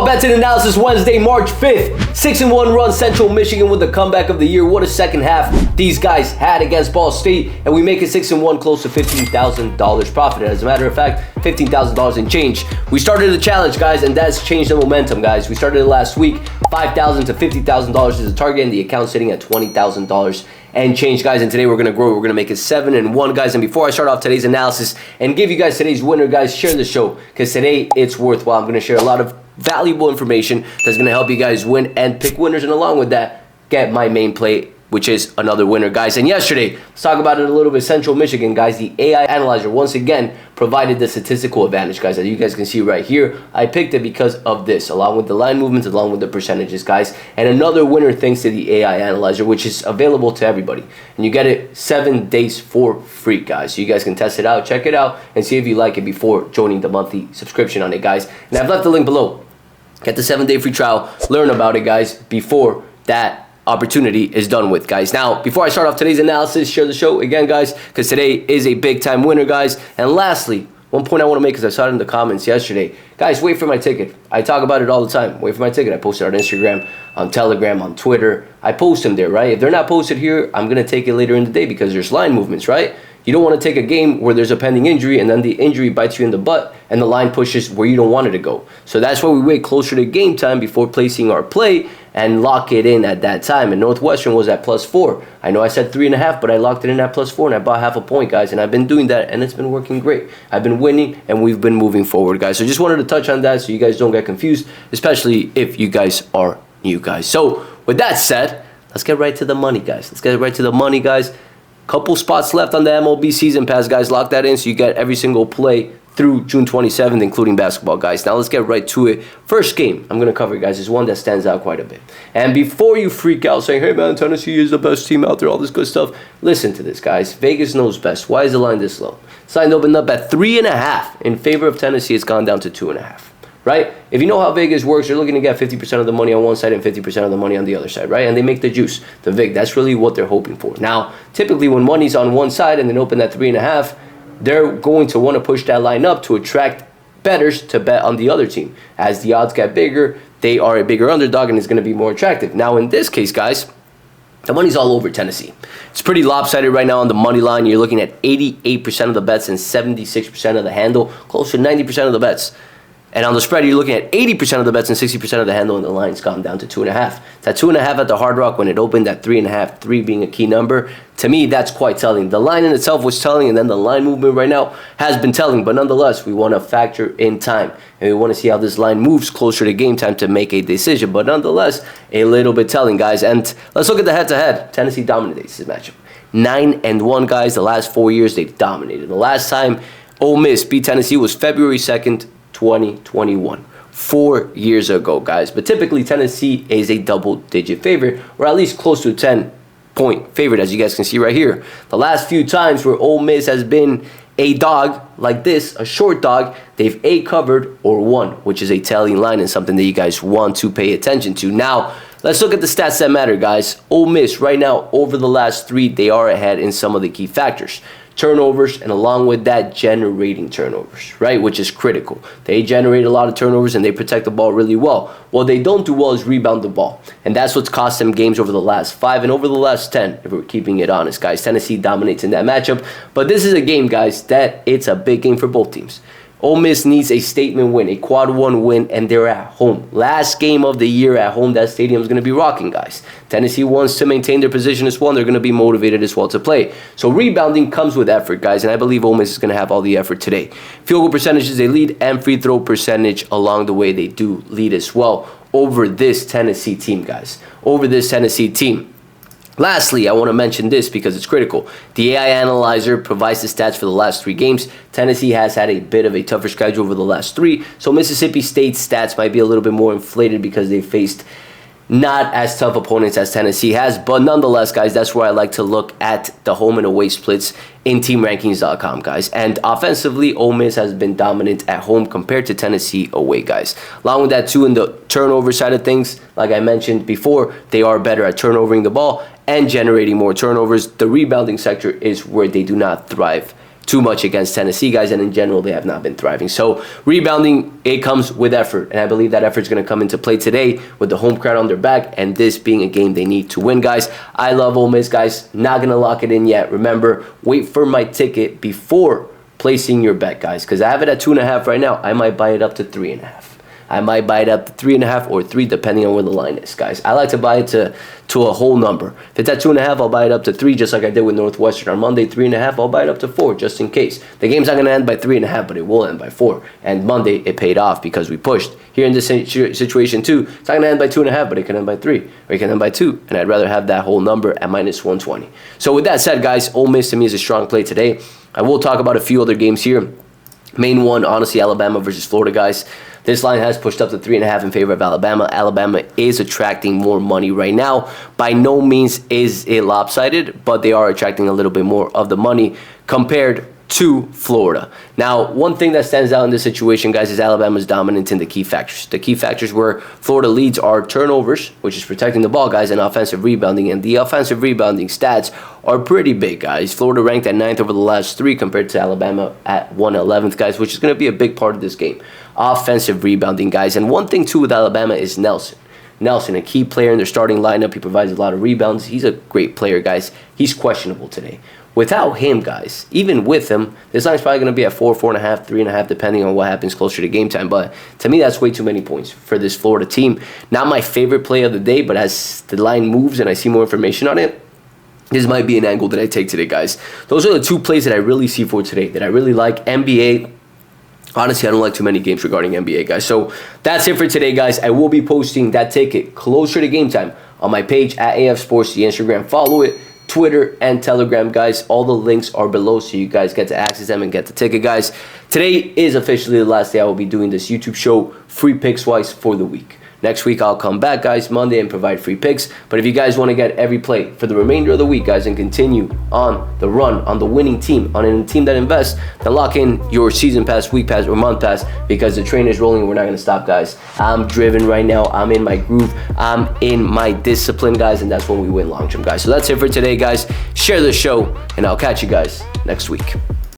Bets and Analysis Wednesday, March 5th. 6-1 run Central Michigan with the comeback of the year. What a second half these guys had against Ball State. And we make it 6-1, close to $15,000 profit. As a matter of fact, $15,000 in change. We started the challenge, guys, and that's changed the momentum, guys. We started it last week. $5,000 to $50,000 is the target, and the account sitting at $20,000 and change, guys. And today we're gonna grow. We're gonna make it 7-1, guys. And before I start off today's analysis and give you guys today's winner, guys, share the show, because today it's worthwhile. I'm gonna share a lot of valuable information that's gonna help you guys win and pick winners, and along with that, get my main play, which is another winner, guys. And yesterday, let's talk about it a little bit. Central Michigan, guys, the AI analyzer once again provided the statistical advantage, guys. As you guys can see right here, I picked it because of this, along with the line movements, along with the percentages, guys. And another winner thanks to the AI analyzer, which is available to everybody. And you get it 7 days for free, guys. So you guys can test it out, check it out, and see if you like it before joining the monthly subscription on it, guys. And I've left the link below. Get the 7-day free trial, learn about it, guys, before that opportunity is done with, guys. Now, before I start off today's analysis, share the show again, guys, because today is a big time winner, guys. And lastly, one point I want to make, because I saw it in the comments yesterday, guys, wait for my ticket. I talk about it all the time. Wait for my ticket. I post it on Instagram, on Telegram, on Twitter. I post them there, right? If they're not posted here, I'm going to take it later in the day, because there's line movements, right? You don't want to take a game where there's a pending injury and then the injury bites you in the butt and the line pushes where you don't want it to go. So that's why we wait closer to game time before placing our play and lock it in at that time. And Northwestern was at +4. I know I said 3.5, but I locked it in at +4 and I bought half a point, guys. And I've been doing that and it's been working great. I've been winning and we've been moving forward, guys. So just wanted to touch on that so you guys don't get confused, especially if you guys are new, guys. So with that said, let's get right to the money, guys. Let's get right to the money, guys. Couple spots left on the MLB season pass, guys. Lock that in so you get every single play through June 27th, including basketball, guys. Now let's get right to it. First game I'm going to cover, guys, is one that stands out quite a bit. And before you freak out saying, hey, man, Tennessee is the best team out there, all this good stuff, listen to this, guys. Vegas knows best. Why is the line this low? This line opened up at 3.5 in favor of Tennessee. It's gone down to 2.5. Right? If you know how Vegas works, you're looking to get 50% of the money on one side and 50% of the money on the other side, right? And they make the juice, the VIG. That's really what they're hoping for. Now, typically when money's on one side and then open at 3.5, they're going to want to push that line up to attract bettors to bet on the other team. As the odds get bigger, they are a bigger underdog and it's going to be more attractive. Now, in this case, guys, the money's all over Tennessee. It's pretty lopsided right now on the money line. You're looking at 88% of the bets and 76% of the handle, close to 90% of the bets. And on the spread, you're looking at 80% of the bets and 60% of the handle, and the line's gone down to 2.5. It's at 2.5 at the Hard Rock when it opened at 3.5, 3 being a key number. To me, that's quite telling. The line in itself was telling, and then the line movement right now has been telling. But nonetheless, we want to factor in time, and we want to see how this line moves closer to game time to make a decision. But nonetheless, a little bit telling, guys. And let's look at the head-to-head. Tennessee dominates this matchup. 9-1, guys. The last 4 years, they've dominated. The last time Ole Miss beat Tennessee was February 2nd, 2021, 4 years ago, guys. But typically Tennessee is a double-digit favorite, or at least close to a 10-point favorite, as you guys can see right here. The last few times where Ole Miss has been a dog like this, a short dog, they've A, covered or won, which is a telling line and something that you guys want to pay attention to. Now, let's look at the stats that matter, guys. Ole Miss right now, over the last 3, they are ahead in some of the key factors. Turnovers, and along with that, generating turnovers, right, which is critical. They generate a lot of turnovers and they protect the ball really well. What they don't do well is rebound the ball, and that's what's cost them games over the last 5 and over the last 10, if we're keeping it honest, guys. Tennessee dominates in that matchup, but this is a game, guys, that it's a big game for both teams. Ole Miss needs a statement win, a quad 1 win, and they're at home. Last game of the year at home, that stadium is going to be rocking, guys. Tennessee wants to maintain their position as well, and they're going to be motivated as well to play. So rebounding comes with effort, guys, and I believe Ole Miss is going to have all the effort today. Field goal percentages, they lead, and free throw percentage along the way, they do lead as well over this Tennessee team, guys. Over this Tennessee team. Lastly, I want to mention this because it's critical. The AI analyzer provides the stats for the last 3 games. Tennessee has had a bit of a tougher schedule over the last 3, so Mississippi State's stats might be a little bit more inflated because they faced not as tough opponents as Tennessee has. But nonetheless, guys, that's where I like to look at the home and away splits in teamrankings.com, guys. And offensively, Ole Miss has been dominant at home compared to Tennessee away, guys. Along with that, too, in the turnover side of things, like I mentioned before, they are better at turnovering the ball and generating more turnovers. The rebounding sector is where they do not thrive too much against Tennessee, guys, and in general, they have not been thriving. So rebounding, it comes with effort, and I believe that effort is going to come into play today with the home crowd on their back, and this being a game they need to win, guys. I love Ole Miss, guys. Not going to lock it in yet. Remember, wait for my ticket before placing your bet, guys, because I have it at 2.5 right now. I might buy it up to 3.5. I might buy it up to 3.5 or 3, depending on where the line is, guys. I like to buy it to a whole number. If it's at 2.5, I'll buy it up to 3, just like I did with Northwestern on Monday. 3.5, I'll buy it up to 4, just in case. The game's not going to end by 3.5, but it will end by 4. And Monday, it paid off because we pushed. Here in this situation, too, it's not going to end by 2.5, but it can end by 3, or it can end by 2. And I'd rather have that whole number at minus 120. So with that said, guys, Ole Miss to me is a strong play today. I will talk about a few other games here. Main one, honestly, Alabama versus Florida, guys. This line has pushed up to 3.5 in favor of Alabama. Alabama is attracting more money right now. By no means is it lopsided, but they are attracting a little bit more of the money compared to Florida. Now, one thing that stands out in this situation, guys, is Alabama's dominance in the key factors. The key factors where Florida leads are turnovers, which is protecting the ball, guys, and offensive rebounding. And the offensive rebounding stats are pretty big, guys. Florida ranked at 9th over the last 3 compared to Alabama at 111th, guys, which is going to be a big part of this game. Offensive rebounding, guys. And one thing, too, with Alabama is Nelson. Nelson, a key player in their starting lineup. He provides a lot of rebounds. He's a great player, guys. He's questionable today. Without him, guys, even with him, this line's probably going to be at 4, 4.5, 3.5, depending on what happens closer to game time. But to me, that's way too many points for this Florida team. Not my favorite play of the day, but as the line moves and I see more information on it, this might be an angle that I take today, guys. Those are the 2 plays that I really see for today, that I really like. NBA, honestly, I don't like too many games regarding NBA, guys. So that's it for today, guys. I will be posting that ticket closer to game time on my page at AF Sports, the Instagram. Follow it. Twitter and Telegram, guys. All the links are below, so you guys get to access them and get the ticket, guys. Today is officially the last day I will be doing this YouTube show, free picks wise, for the week. Next week, I'll come back, guys, Monday, and provide free picks. But if you guys want to get every play for the remainder of the week, guys, and continue on the run, on the winning team, on a team that invests, then lock in your season pass, week pass, or month pass, because the train is rolling and we're not going to stop, guys. I'm driven right now. I'm in my groove. I'm in my discipline, guys, and that's when we win long term, guys. So that's it for today, guys. Share the show, and I'll catch you guys next week.